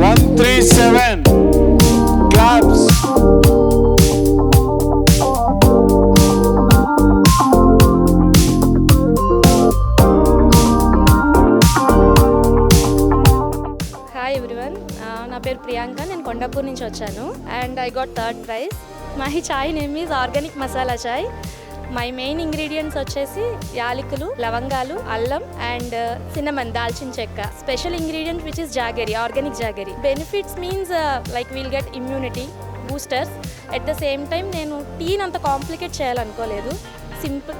137 claps. Hi everyone, నా పేరు ప్రియాంక. నేను కొండాపూర్ నుంచి వచ్చాను and I got third prize. My chai name is organic masala chai. My main ingredients వచ్చేసి యాలకులు, లవంగాలు, అల్లం అండ్ సిన్నమన్, దాల్చిన చెక్క. Special ingredient which is jaggery, organic jaggery. Benefits means like will get immunity boosters. At the same time నేను టీని అంత complicate చేయాలనుకోలేదు. Simple